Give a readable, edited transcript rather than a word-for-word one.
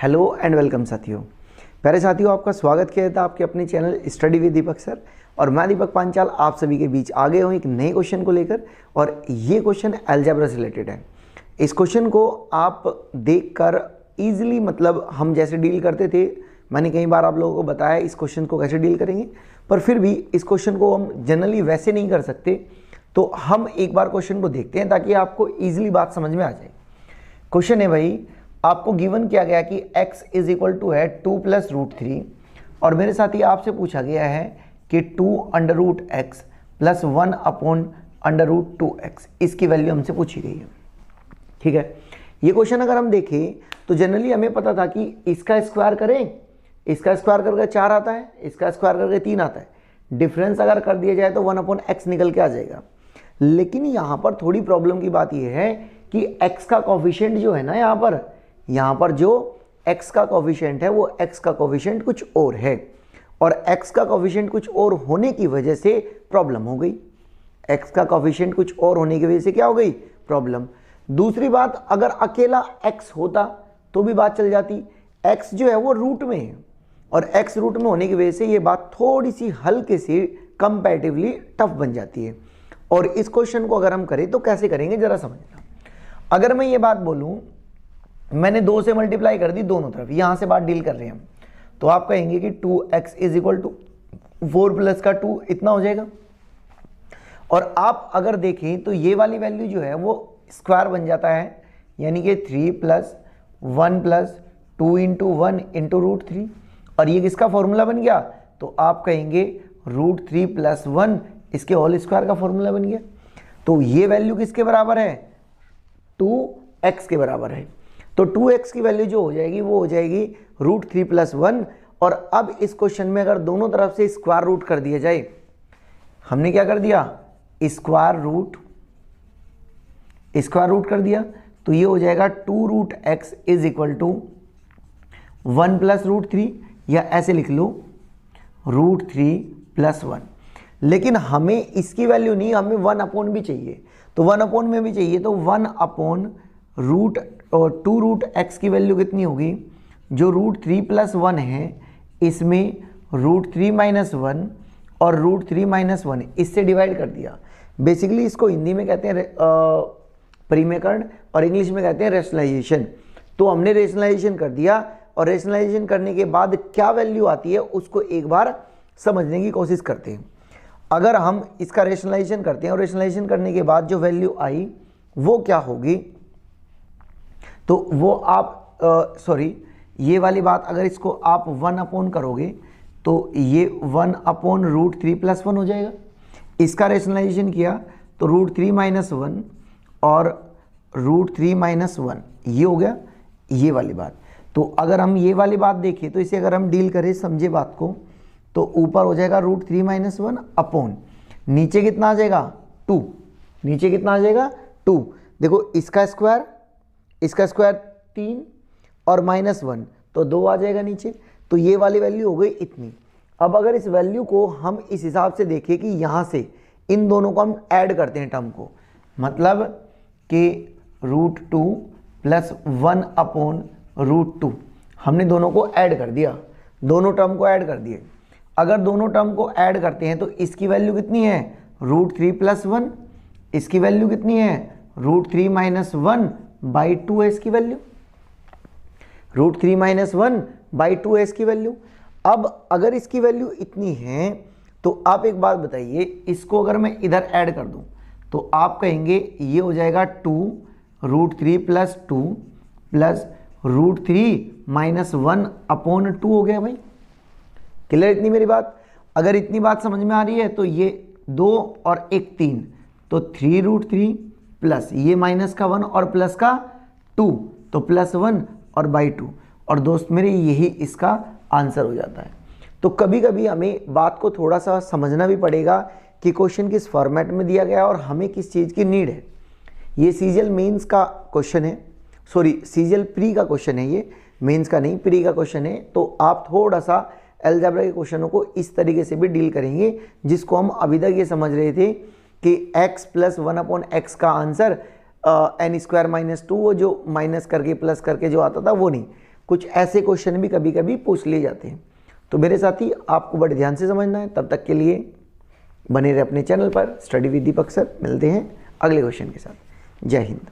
Hello and welcome साथियों। प्यारे साथियों, आपका स्वागत किया था आपके अपने channel study with Deepak sir. और मैं दीपक पांचाल आप सभी के बीच आ गया हूँ एक नए क्वेश्चन को लेकर। और ये क्वेश्चन अलजेब्रा से रिलेटेड है। इस क्वेश्चन को आप देखकर इजीली, मतलब हम जैसे डील करते थे, मैंने कई बार आप लोगों को बताया इस क्वेश्चन को कैसे डील करेंगे, पर फिर भी इस क्वेश्चन को हम जनरली वैसे नहीं कर सकते। तो हम एक बार क्वेश्चन को देखते हैं ताकि आपको ईजिली बात समझ में आ जाए। क्वेश्चन है भाई, आपको गिवन किया गया कि x इज इक्वल टू है 2 प्लस रूट 3, और मेरे साथ ही आपसे पूछा गया है कि 2 under root x plus 1 upon under root 2x, इसकी वैल्यू हमसे पूछी गई है। ठीक है, ये क्वेश्चन अगर हम देखें तो जनरली हमें पता था कि इसका स्क्वायर करें, इसका स्क्वायर करके 4 आता है, इसका स्क्वायर करके 3 आता है, डिफरेंस अगर कर दिया जाए तो 1 अपॉन एक्स निकल के आ जाएगा। लेकिन यहाँ पर थोड़ी प्रॉब्लम की बात यह है कि x का कोफिशिएंट जो है ना, यहाँ पर जो x का कोफिशिएंट है वो x का कोफिशिएंट कुछ और है, और x का कोफिशिएंट कुछ और होने की वजह से प्रॉब्लम हो गई। x का कोफिशिएंट कुछ और होने की वजह से क्या हो गई? प्रॉब्लम। दूसरी बात, अगर अकेला x होता तो भी बात चल जाती। x जो है वो रूट में है, और x रूट में होने की वजह से ये बात थोड़ी सी हल्के से कंपैरेटिवली टफ बन जाती है। और इस क्वेश्चन को अगर हम करें तो कैसे करेंगे जरा समझना। अगर मैं ये बात बोलूं, मैंने 2 से मल्टीप्लाई कर दी दोनों तरफ, यहां से बात डील कर रहे हैं हम, तो आप कहेंगे कि 2x is equal to 4 plus का 2 इतना हो जाएगा। और आप अगर देखें तो ये वाली वैल्यू जो है वो स्क्वायर बन जाता है, यानी कि 3 plus 1 plus 2 into 1 into root 3, और ये किसका फॉर्मूला बन गया? तो आप कहेंगे रूट 3 प्लस 1 इसके होल स्क्वायर का फॉर्मूला बन गया। तो ये वैल्यू किसके बराबर है? 2x के बराबर है। तो 2x की वैल्यू जो हो जाएगी वो हो जाएगी रूट 3 प्लस 1। और अब इस क्वेश्चन में अगर दोनों तरफ से स्क्वायर रूट कर दिया जाए, हमने क्या कर दिया? स्क्वायर रूट कर दिया, तो ये हो जाएगा 2 root x is equal to 1 plus root 3, या ऐसे लिख लो रूट 3 प्लस 1। लेकिन हमें इसकी वैल्यू नहीं, हमें 1 अपॉन भी चाहिए। तो 1 अपॉन में भी चाहिए, तो 1 अपॉन रूट और 2 रूट एक्स की वैल्यू कितनी होगी? जो रूट 3 प्लस 1 है, इसमें रूट 3 माइनस 1 और रूट 3 माइनस 1 इससे डिवाइड कर दिया। बेसिकली इसको हिंदी में कहते हैं परिमेयकरण और इंग्लिश में कहते हैं रेशनलाइजेशन। तो हमने रेशनलाइजेशन कर दिया, और रेशनलाइजेशन करने के बाद क्या वैल्यू आती है उसको एक बार समझने की कोशिश करते हैं। अगर हम इसका रेशनलाइजेशन करते हैं और रेशनलाइजेशन करने के बाद जो वैल्यू आई वो क्या होगी, तो वो आप ये वाली बात, अगर इसको आप 1 अपॉन करोगे तो ये 1 अपॉन रूट 3 प्लस 1 हो जाएगा। इसका रेशनलाइजेशन किया तो रूट 3 माइनस 1 और रूट 3 माइनस 1 ये हो गया ये वाली बात। तो अगर हम ये वाली बात देखें तो इसे अगर हम डील करें, समझे बात को, तो ऊपर हो जाएगा रूट 3 माइनस 1 अपॉन, नीचे कितना आ जाएगा? 2। नीचे कितना आ जाएगा? 2। देखो इसका स्क्वायर 3 और माइनस 1 तो 2 आ जाएगा नीचे। तो ये वाली वैल्यू हो गई इतनी। अब अगर इस वैल्यू को हम इस हिसाब से देखें कि यहाँ से इन दोनों को हम ऐड करते हैं टर्म को, मतलब कि रूट 2 प्लस 1 अपॉन रूट 2, हमने दोनों को ऐड कर दिया, दोनों टर्म को ऐड कर दिए। अगर दोनों टर्म को ऐड करते हैं तो इसकी वैल्यू कितनी है? Root 3 plus 1। इसकी वैल्यू कितनी है? रूट 3 माइनस 1 बाई 2 है इसकी वैल्यू, रूट 3 माइनस 1 बाई 2 है इसकी वैल्यू। अब अगर इसकी वैल्यू इतनी है तो आप एक बात बताइए, इसको अगर मैं इधर ऐड कर दूं तो आप कहेंगे ये हो जाएगा 2 root 3 plus 2 plus root 3 minus 1 upon 2 हो गया। भाई क्लियर इतनी मेरी बात? अगर इतनी बात समझ में आ रही है तो ये 2 और 1 3, तो 3 रूट 3 प्लस ये माइनस का 1 और प्लस का 2, तो प्लस 1 और बाई 2। और दोस्त मेरे यही इसका आंसर हो जाता है। तो कभी कभी हमें बात को थोड़ा सा समझना भी पड़ेगा कि क्वेश्चन किस फॉर्मेट में दिया गया और हमें किस चीज़ की नीड है। ये सीजीएल मेंस का क्वेश्चन है, सीजीएल प्री का क्वेश्चन है, ये मेंस का नहीं, प्री का क्वेश्चन है। तो आप थोड़ा सा अलजेब्रा के क्वेश्चनों को इस तरीके से भी डील करेंगे, जिसको हम अभी तक ये समझ रहे थे कि x प्लस 1 अपॉन एक्स का आंसर n स्क्वायर माइनस 2, वो जो माइनस करके प्लस करके जो आता था वो नहीं, कुछ ऐसे क्वेश्चन भी कभी कभी पूछ लिए जाते हैं। तो मेरे साथी आपको बड़े ध्यान से समझना है। तब तक के लिए बने रहे अपने चैनल पर स्टडी विद दीपक सर। मिलते हैं अगले क्वेश्चन के साथ। जय हिंद।